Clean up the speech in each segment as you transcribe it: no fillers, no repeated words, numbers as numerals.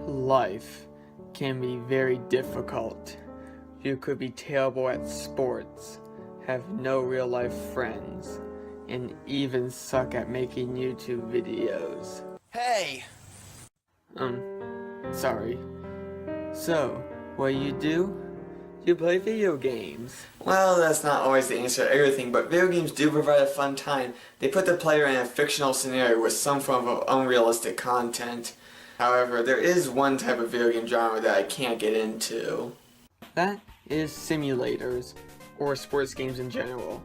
Life can be very difficult. You could be terrible at sports, have no real life friends, and even suck at making YouTube videos. Hey! Sorry. So, what do? You play video games. Well, that's not always the answer to everything, but video games do provide a fun time. They put the player in a fictional scenario with some form of unrealistic content. However, there is one type of video game genre that I can't get into. That is simulators, or sports games in general.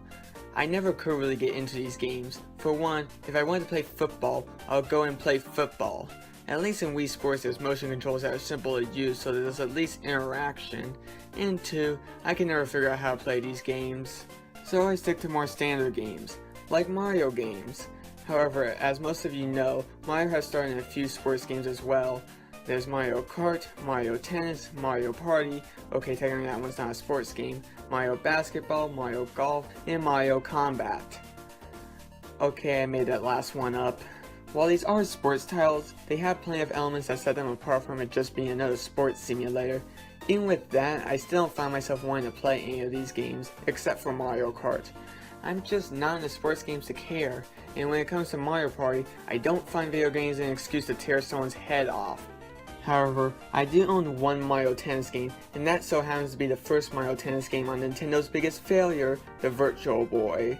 I never could really get into these games. For one, if I wanted to play football, I'll go and play football. At least in Wii Sports there's motion controls that are simple to use so that there's at least interaction. And two, I can never figure out how to play these games. So I stick to more standard games, like Mario games. However, as most of you know, Mario has started in a few sports games as well. There's Mario Kart, Mario Tennis, Mario Party, okay technically that one's not a sports game, Mario Basketball, Mario Golf, and Mario Combat. Okay, I made that last one up. While these are sports titles, they have plenty of elements that set them apart from it just being another sports simulator. Even with that, I still don't find myself wanting to play any of these games, except for Mario Kart. I'm just not into sports games to care, and when it comes to Mario Party, I don't find video games an excuse to tear someone's head off. However, I do own one Mario Tennis game, and that so happens to be the first Mario Tennis game on Nintendo's biggest failure, the Virtual Boy.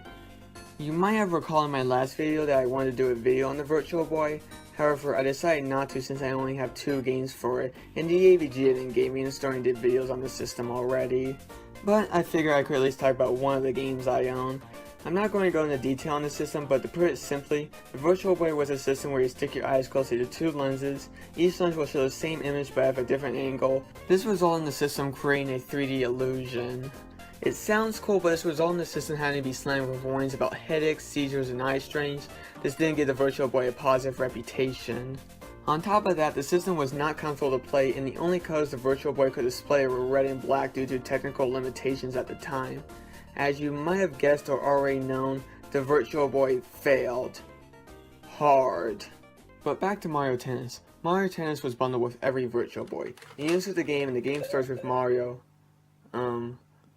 You might have recalled in my last video that I wanted to do a video on the Virtual Boy. However, I decided not to since I only have 2 games for it, and the AVG and Gaming Store did videos on the system already. But I figured I could at least talk about one of the games I own. I'm not going to go into detail on the system, but to put it simply, the Virtual Boy was a system where you stick your eyes closely to 2 lenses. Each lens will show the same image but at a different angle. This resulted in the system creating a 3D illusion. It sounds cool, but this resulted in the system having to be slammed with warnings about headaches, seizures, and eye strains. This didn't give the Virtual Boy a positive reputation. On top of that, the system was not comfortable to play, and the only colors the Virtual Boy could display were red and black due to technical limitations at the time. As you might have guessed or already known, the Virtual Boy failed. Hard. But back to Mario Tennis. Mario Tennis was bundled with every Virtual Boy. You enter the game and the game starts with Mario.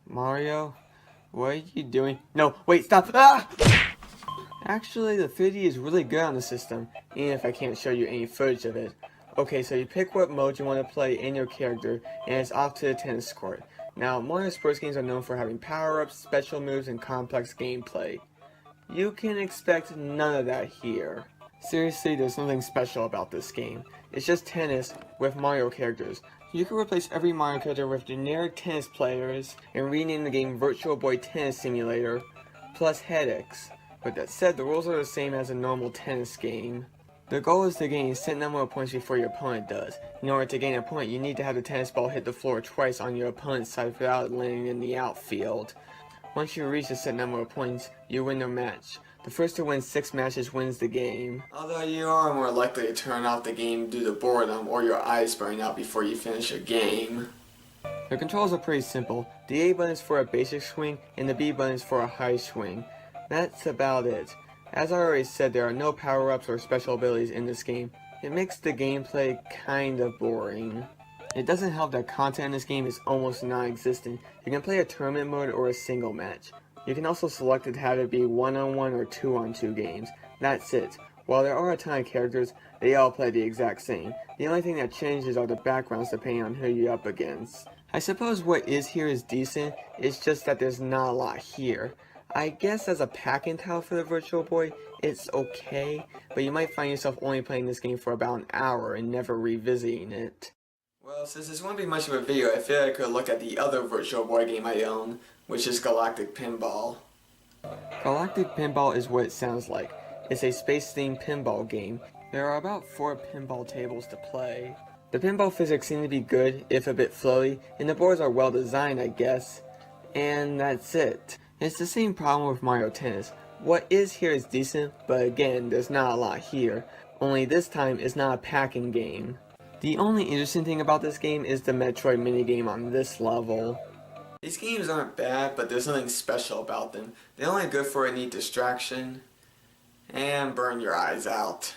Mario? What are you doing? No, wait, stop! Ah! Actually, the 3D is really good on the system, even if I can't show you any footage of it. Okay, so you pick what mode you want to play in your character, and it's off to the tennis court. Now, Mario sports games are known for having power-ups, special moves, and complex gameplay. You can expect none of that here. Seriously, there's nothing special about this game. It's just tennis with Mario characters. You can replace every Mario character with generic tennis players and rename the game Virtual Boy Tennis Simulator, plus headaches. But that said, the rules are the same as a normal tennis game. The goal is to gain a set number of points before your opponent does. In order to gain a point, you need to have the tennis ball hit the floor twice on your opponent's side without landing in the outfield. Once you reach a set number of points, you win the match. The first to win 6 matches wins the game. Although you are more likely to turn off the game due to boredom or your eyes burning out before you finish a game. The controls are pretty simple. The A button is for a basic swing, and the B button is for a high swing. That's about it. As I already said, there are no power-ups or special abilities in this game. It makes the gameplay kind of boring. It doesn't help that content in this game is almost non-existent. You can play a tournament mode or a single match. You can also select to have it be 1-on-1 or 2-on-2 games. That's it. While there are a ton of characters, they all play the exact same. The only thing that changes are the backgrounds depending on who you're up against. I suppose what is here is decent, it's just that there's not a lot here. I guess as a pack-in title for the Virtual Boy, it's okay, but you might find yourself only playing this game for about an hour and never revisiting it. Well, since this won't be much of a video, I feel like I could look at the other Virtual Boy game I own, which is Galactic Pinball. Galactic Pinball is what it sounds like. It's a space-themed pinball game. There are about 4 pinball tables to play. The pinball physics seem to be good, if a bit floaty, and the boards are well designed, I guess. And that's it. It's the same problem with Mario Tennis. What is here is decent, but again, there's not a lot here. Only this time, it's not a pack-in game. The only interesting thing about this game is the Metroid minigame on this level. These games aren't bad, but there's nothing special about them. They're only good for a neat distraction and burn your eyes out.